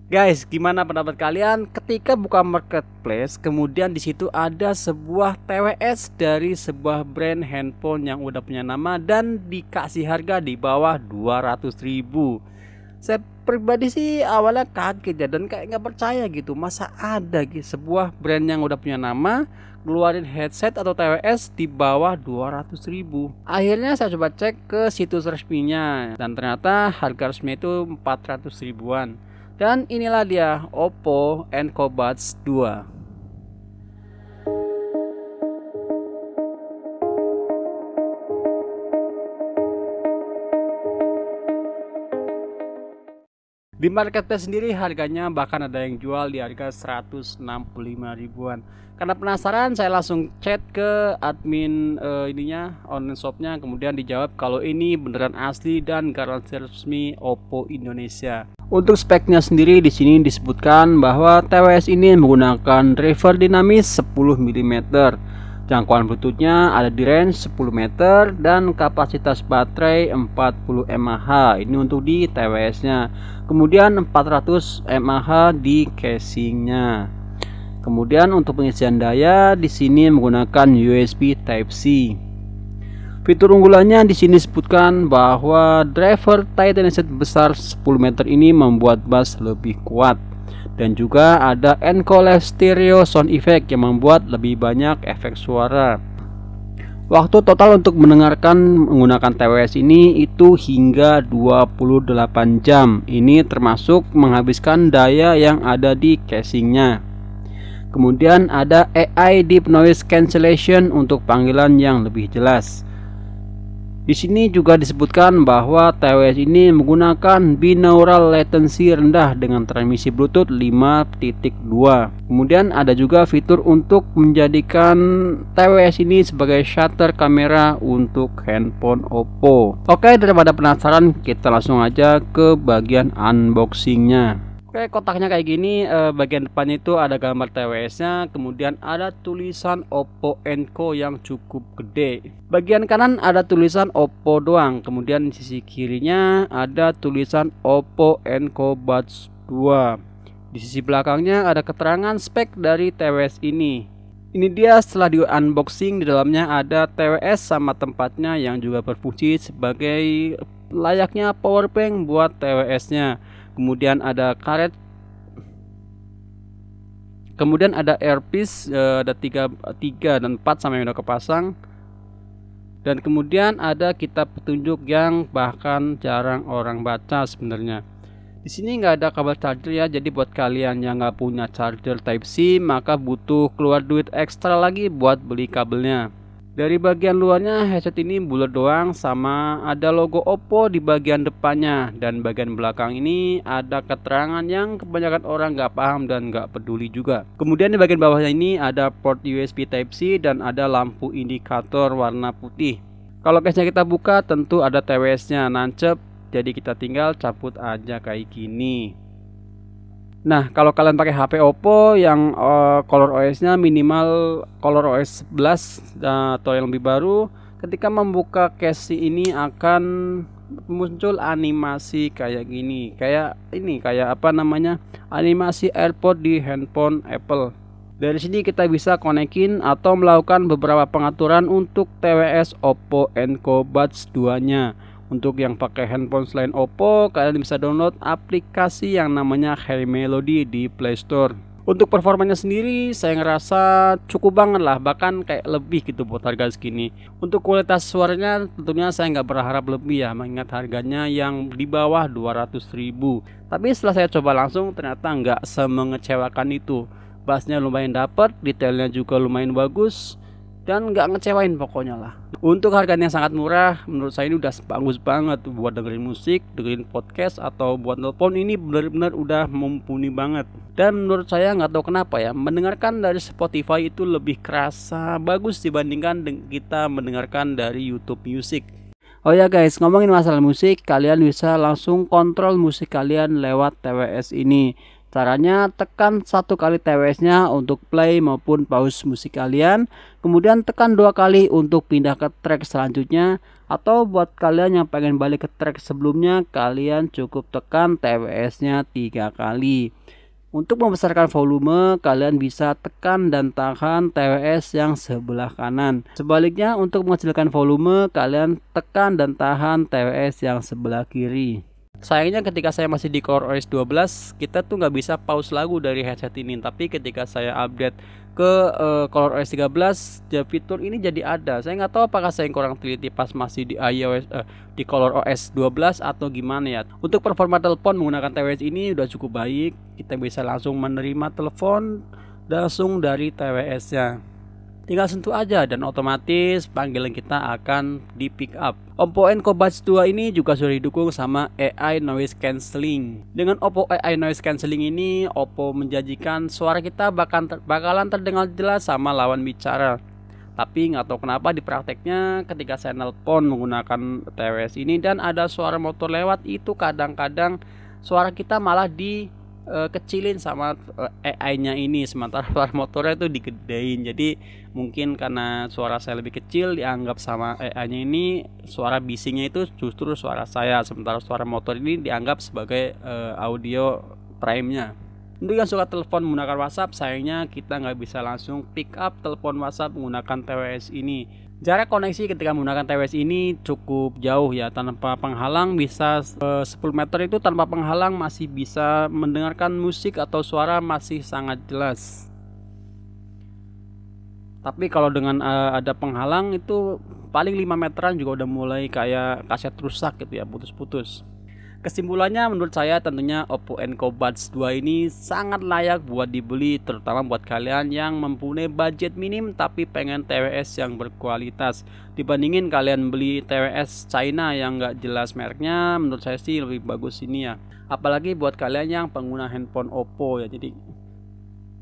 Guys, gimana pendapat kalian ketika buka marketplace, kemudian di situ ada sebuah TWS dari sebuah brand handphone yang udah punya nama dan dikasih harga di bawah 200.000. Saya pribadi sih awalnya kaget ya, dan kayak nggak percaya gitu, masa ada gitu sebuah brand yang udah punya nama ngeluarin headset atau TWS di bawah 200.000. Akhirnya saya coba cek ke situs resminya dan ternyata harga resmi itu 400 ribuan. Dan inilah dia Oppo Enco Buds 2. Di marketplace sendiri harganya bahkan ada yang jual di harga 165 ribuan. Karena penasaran, saya langsung chat ke admin online shopnya, kemudian dijawab kalau ini beneran asli dan garansi resmi Oppo Indonesia. Untuk speknya sendiri di sini disebutkan bahwa TWS ini menggunakan driver dinamis 10 mm. Jangkauan Bluetoothnya ada di range 10 meter dan kapasitas baterai 40 mAh. Ini untuk di TWS-nya. Kemudian 400 mAh di casingnya. Kemudian untuk pengisian daya di sini menggunakan USB Type-C. Fitur unggulannya di sini disebutkan bahwa driver Titan headset besar 10 meter ini membuat bass lebih kuat. Dan juga ada Enco Live Stereo Sound Effect yang membuat lebih banyak efek suara. Waktu total untuk mendengarkan menggunakan TWS ini itu hingga 28 jam. Ini termasuk menghabiskan daya yang ada di casingnya. Kemudian ada AI Deep Noise Cancellation untuk panggilan yang lebih jelas. Di sini juga disebutkan bahwa TWS ini menggunakan binaural latency rendah dengan transmisi Bluetooth 5.2. Kemudian ada juga fitur untuk menjadikan TWS ini sebagai shutter kamera untuk handphone Oppo. Oke, daripada penasaran, kita langsung aja ke bagian unboxingnya. Oke, kotaknya kayak gini. Bagian depannya itu ada gambar TWS-nya, kemudian ada tulisan Oppo Enco yang cukup gede. Bagian kanan ada tulisan Oppo doang, kemudian di sisi kirinya ada tulisan Oppo Enco Buds 2. Di sisi belakangnya ada keterangan spek dari TWS ini. Ini dia setelah di unboxing. Di dalamnya ada TWS sama tempatnya yang juga berfungsi sebagai layaknya powerbank buat TWS-nya. Kemudian ada karet, kemudian ada earpiece, ada 3 dan 4 sama yang udah kepasang. Dan kemudian ada kitab petunjuk yang bahkan jarang orang baca sebenarnya. Di sini nggak ada kabel charger ya, jadi buat kalian yang nggak punya charger Type-C maka butuh keluar duit ekstra lagi buat beli kabelnya. Dari bagian luarnya headset ini bulat doang, sama ada logo Oppo di bagian depannya, dan bagian belakang ini ada keterangan yang kebanyakan orang nggak paham dan nggak peduli juga. Kemudian di bagian bawahnya ini ada port USB Type-C dan ada lampu indikator warna putih. Kalau case-nya kita buka tentu ada TWS-nya nancep, jadi kita tinggal cabut aja kayak gini. Nah, kalau kalian pakai HP Oppo yang color OS-nya minimal color OS 11 atau yang lebih baru, ketika membuka case ini akan muncul animasi kayak gini. Kayak apa namanya? Animasi AirPod di handphone Apple. Dari sini kita bisa konekin atau melakukan beberapa pengaturan untuk TWS Oppo Enco Buds 2-nya. Untuk yang pakai handphone selain Oppo, kalian bisa download aplikasi yang namanya Hey Melody di Play Store. Untuk performanya sendiri saya ngerasa cukup banget lah, bahkan kayak lebih gitu buat harga segini. Untuk kualitas suaranya tentunya saya nggak berharap lebih ya, mengingat harganya yang di bawah 200.000. Tapi setelah saya coba langsung ternyata nggak semengecewakan itu. Bassnya lumayan dapet, detailnya juga lumayan bagus, dan nggak ngecewain pokoknya lah. Untuk harganya yang sangat murah, menurut saya ini udah bagus banget buat dengerin musik, dengerin podcast, atau buat telepon. Ini benar-benar udah mumpuni banget. Dan menurut saya nggak tahu kenapa ya, mendengarkan dari Spotify itu lebih kerasa bagus dibandingkan kita mendengarkan dari YouTube Music. Oh ya guys, ngomongin masalah musik, kalian bisa langsung kontrol musik kalian lewat TWS ini. Caranya tekan satu kali TWS-nya untuk play maupun pause musik kalian, kemudian tekan dua kali untuk pindah ke track selanjutnya, atau buat kalian yang pengen balik ke track sebelumnya, kalian cukup tekan TWS-nya 3 kali. Untuk membesarkan volume, kalian bisa tekan dan tahan TWS yang sebelah kanan. Sebaliknya, untuk mengecilkan volume, kalian tekan dan tahan TWS yang sebelah kiri. Sayangnya ketika saya masih di ColorOS 12, kita tuh nggak bisa pause lagu dari headset ini. Tapi ketika saya update ke ColorOS 13, ya fitur ini jadi ada. Saya nggak tahu apakah saya yang kurang teliti pas masih di di ColorOS 12 atau gimana ya. Untuk performa telepon menggunakan TWS ini udah cukup baik. Kita bisa langsung menerima telepon langsung dari TWS-nya. Tinggal sentuh aja dan otomatis panggilan kita akan di pick up. Oppo Enco Buds 2 ini juga sudah didukung sama AI Noise Cancelling. Dengan Oppo AI Noise Cancelling ini, Oppo menjanjikan suara kita bakalan terdengar jelas sama lawan bicara. Tapi nggak tahu kenapa di prakteknya ketika saya nelpon menggunakan TWS ini dan ada suara motor lewat, itu kadang-kadang suara kita malah kecilin sama AI-nya ini, sementara suara motornya itu digedein. Jadi mungkin karena suara saya lebih kecil, dianggap sama AI-nya ini suara bisingnya itu justru suara saya, sementara suara motor ini dianggap sebagai audio prime-nya. Untuk yang suka telepon menggunakan WhatsApp, sayangnya kita nggak bisa langsung pick up telepon WhatsApp menggunakan TWS ini. Jarak koneksi ketika menggunakan TWS ini cukup jauh ya, tanpa penghalang bisa 10 meter itu tanpa penghalang masih bisa mendengarkan musik atau suara masih sangat jelas. Tapi kalau dengan ada penghalang itu paling 5 meteran juga udah mulai kayak kaset rusak gitu ya, putus-putus. Kesimpulannya menurut saya tentunya Oppo Enco Buds 2 ini sangat layak buat dibeli, terutama buat kalian yang mempunyai budget minim tapi pengen TWS yang berkualitas. Dibandingin kalian beli TWS China yang nggak jelas mereknya, menurut saya sih lebih bagus ini ya. Apalagi buat kalian yang pengguna handphone Oppo ya,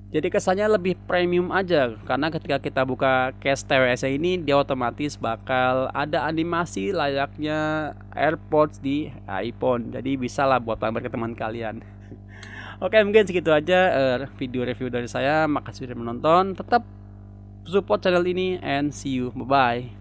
jadi kesannya lebih premium aja, karena ketika kita buka case TWS ini dia otomatis bakal ada animasi layaknya AirPods di iPhone. Jadi bisa lah buat pamer ke teman kalian. Oke, mungkin segitu aja video review dari saya. Makasih sudah menonton. Tetap support channel ini and see you. Bye bye.